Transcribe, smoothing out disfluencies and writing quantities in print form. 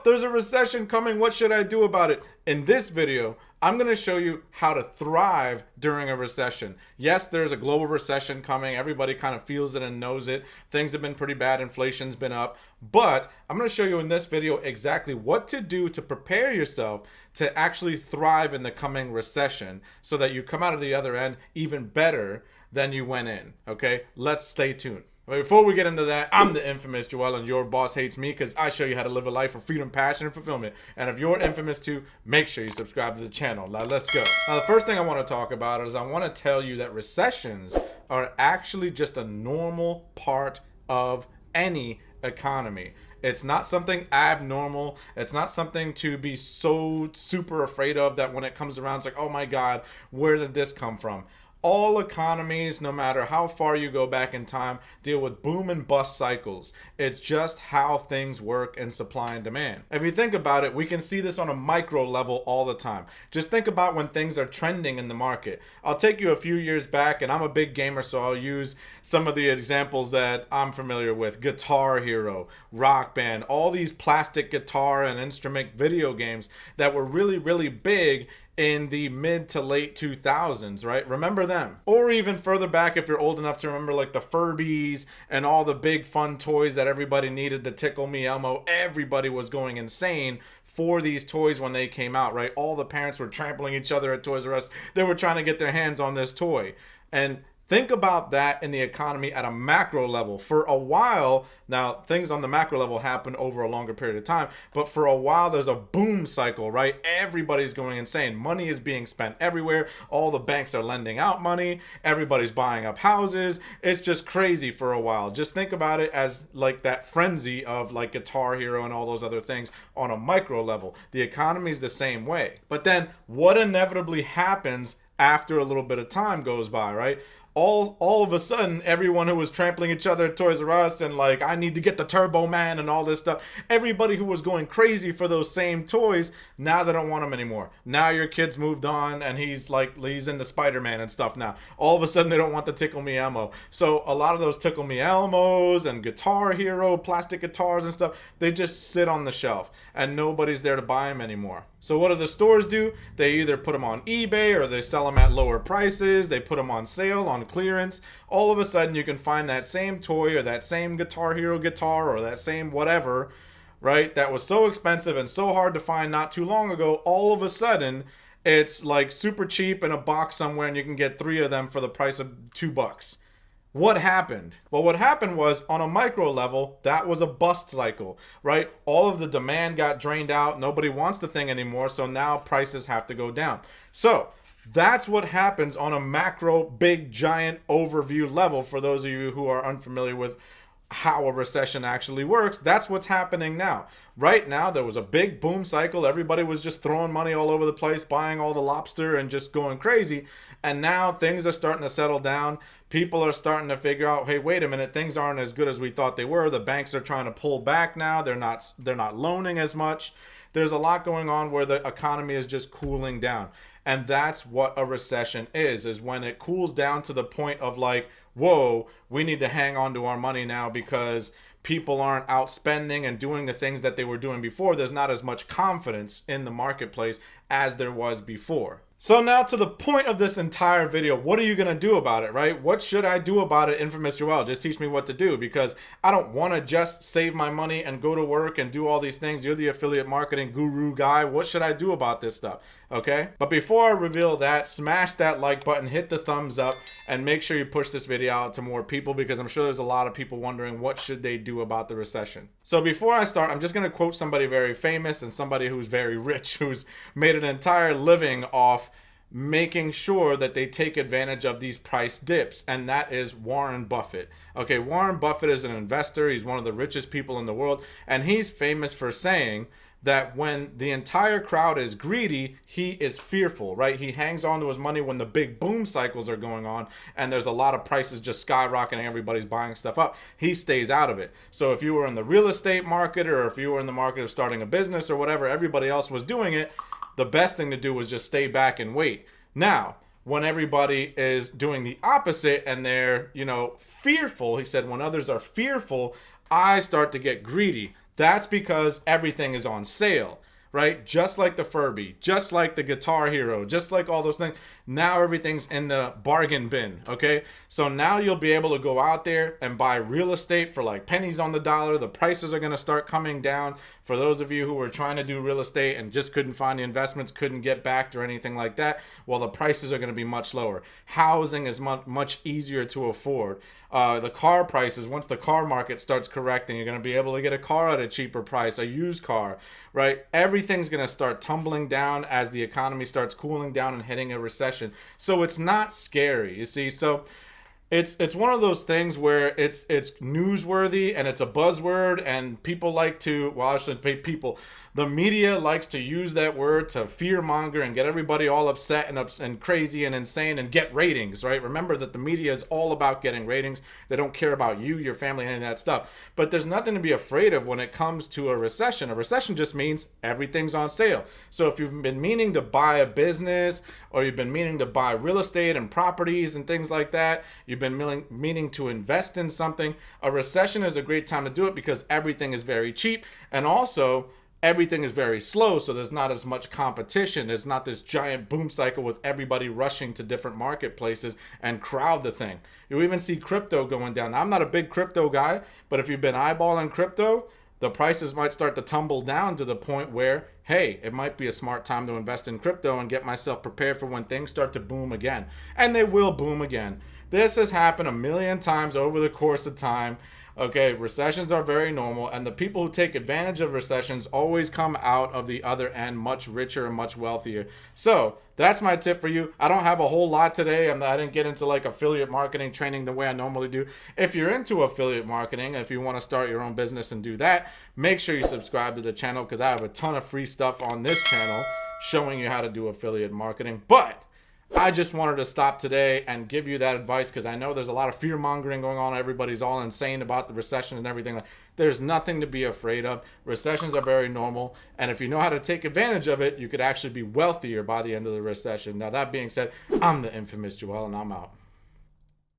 up, there's a recession coming. What should I do about it? In this video, I'm going to show you how to thrive during a recession. Yes, there's a global recession coming. Everybody kind of feels it and knows it. Things have been pretty bad. Inflation's been up. But I'm going to show you in this video exactly what to do to prepare yourself to actually thrive in the coming recession so that you come out of the other end even better than you went in. Okay, let's stay tuned. Before we get into that, I'm the infamous Joel, and your boss hates me because I show you how to live a life of freedom, passion, and fulfillment. And if you're infamous too, make sure you subscribe to the channel. Now let's go. Now the first thing I want to talk about is I want to tell you that recessions are actually just a normal part of any economy. It's not something abnormal. It's not something to be so super afraid of that when it comes around, it's like, oh my God, where did this come from? All economies, no matter how far you go back in time, deal with boom and bust cycles. It's just how things work in supply and demand. If you think about it, we can see this on a micro level all the time. Just think about when things are trending in the market. I'll take you a few years back, and I'm a big gamer, so I'll use some of the examples that I'm familiar with. Guitar Hero, Rock Band, all these plastic guitar and instrument video games that were really, really big in the mid to late 2000s, right? Remember them. Or even further back, if you're old enough to remember, like the Furbies and all the big fun toys that everybody needed, the Tickle Me Elmo. Everybody was going insane for these toys when they came out, right? All the parents were trampling each other at Toys R Us. They were trying to get their hands on this toy. And think about that in the economy at a macro level. For a while, now things on the macro level happen over a longer period of time, but for a while there's a boom cycle, right? Everybody's going insane. Money is being spent everywhere. All the banks are lending out money. Everybody's buying up houses. It's just crazy for a while. Just think about it as like that frenzy of like Guitar Hero and all those other things on a micro level. The economy is the same way. But then what inevitably happens after a little bit of time goes by, right? All of a sudden, everyone who was trampling each other at Toys R Us and like, I need to get the Turbo Man and all this stuff, everybody who was going crazy for those same toys, now they don't want them anymore. Now your kid's moved on and he's into Spider-Man and stuff now. All of a sudden, they don't want the Tickle Me Elmo. So a lot of those Tickle Me Elmos and Guitar Hero, plastic guitars and stuff, they just sit on the shelf and nobody's there to buy them anymore. So what do the stores do? They either put them on eBay or they sell them at lower prices. They put them on sale, on clearance. All of a sudden you can find that same toy or that same Guitar Hero guitar or that same whatever, right? That was so expensive and so hard to find not too long ago. All of a sudden it's like super cheap in a box somewhere and you can get 3 of them for the price of $2. What happened? Well, what happened was on a micro level, that was a bust cycle, right? All of the demand got drained out. Nobody wants the thing anymore. So now prices have to go down. So that's what happens on a macro, big, giant overview level. For those of you who are unfamiliar with how a recession actually works, that's what's happening now. Right now, there was a big boom cycle. Everybody was just throwing money all over the place, buying all the lobster and just going crazy. And now things are starting to settle down. People are starting to figure out, hey, wait a minute, things aren't as good as we thought they were. The banks are trying to pull back now. They're not loaning as much. There's a lot going on where the economy is just cooling down. And that's what a recession is when it cools down to the point of like, whoa, we need to hang on to our money now because people aren't out spending and doing the things that they were doing before. There's not as much confidence in the marketplace as there was before. So now to the point of this entire video, what are you going to do about it, right? What should I do about it, infamous Joel? Just teach me what to do because I don't want to just save my money and go to work and do all these things. You're the affiliate marketing guru guy. What should I do about this stuff? Okay? But before I reveal that, smash that like button, hit the thumbs up, and make sure you push this video out to more people because I'm sure there's a lot of people wondering what should they do about the recession. So before I start, I'm just going to quote somebody very famous and somebody who's very rich, who's made an entire living off making sure that they take advantage of these price dips, and that is Warren Buffett. Okay, Warren Buffett is an investor. He's one of the richest people in the world, and he's famous for saying that when the entire crowd is greedy, he is fearful, right? He hangs on to his money when the big boom cycles are going on and there's a lot of prices just skyrocketing, everybody's buying stuff up. He stays out of it. So if you were in the real estate market or if you were in the market of starting a business or whatever, everybody else was doing it, the best thing to do was just stay back and wait. Now, when everybody is doing the opposite and they're, fearful, he said, when others are fearful, I start to get greedy. That's because everything is on sale, right? Just like the Furby, just like the Guitar Hero, just like all those things. Now everything's in the bargain bin, okay? So now you'll be able to go out there and buy real estate for like pennies on the dollar. The prices are going to start coming down. For those of you who were trying to do real estate and just couldn't find the investments, couldn't get backed or anything like that, well, the prices are going to be much lower. Housing is much easier to afford. The car prices, once the car market starts correcting, you're going to be able to get a car at a cheaper price, a used car, right? Everything's going to start tumbling down as the economy starts cooling down and hitting a recession. So it's not scary, you see? So it's one of those things where it's newsworthy and it's a buzzword, and people like to, well, I shouldn't say people, the media likes to use that word to fearmonger and get everybody all upset and crazy and insane and get ratings, right? Remember that the media is all about getting ratings. They don't care about you, your family, any of that stuff. But there's nothing to be afraid of when it comes to a recession. A recession just means everything's on sale. So if you've been meaning to buy a business, or you've been meaning to buy real estate and properties and things like that, you've been meaning to invest in something, a recession is a great time to do it because everything is very cheap, and also everything is very slow, so there's not as much competition. There's not this giant boom cycle with everybody rushing to different marketplaces and crowd the thing. You even see crypto going down. Now, I'm not a big crypto guy, but if you've been eyeballing crypto, the prices might start to tumble down to the point where, hey, it might be a smart time to invest in crypto and get myself prepared for when things start to boom again. And they will boom again. This has happened a million times over the course of time. Okay, recessions are very normal, and the people who take advantage of recessions always come out of the other end much richer and much wealthier. So that's my tip for you. I don't have a whole lot today. I didn't get into like affiliate marketing training the way I normally do. If you're into affiliate marketing, if you want to start your own business and do that, make sure you subscribe to the channel, because I have a ton of free stuff on this channel showing you how to do affiliate marketing. But I just wanted to stop today and give you that advice, because I know there's a lot of fear mongering going on. Everybody's all insane about the recession and everything. There's nothing to be afraid of. Recessions are very normal, and if you know how to take advantage of it, you could actually be wealthier by the end of the recession. Now, that being said, I'm the infamous Joel, and I'm out.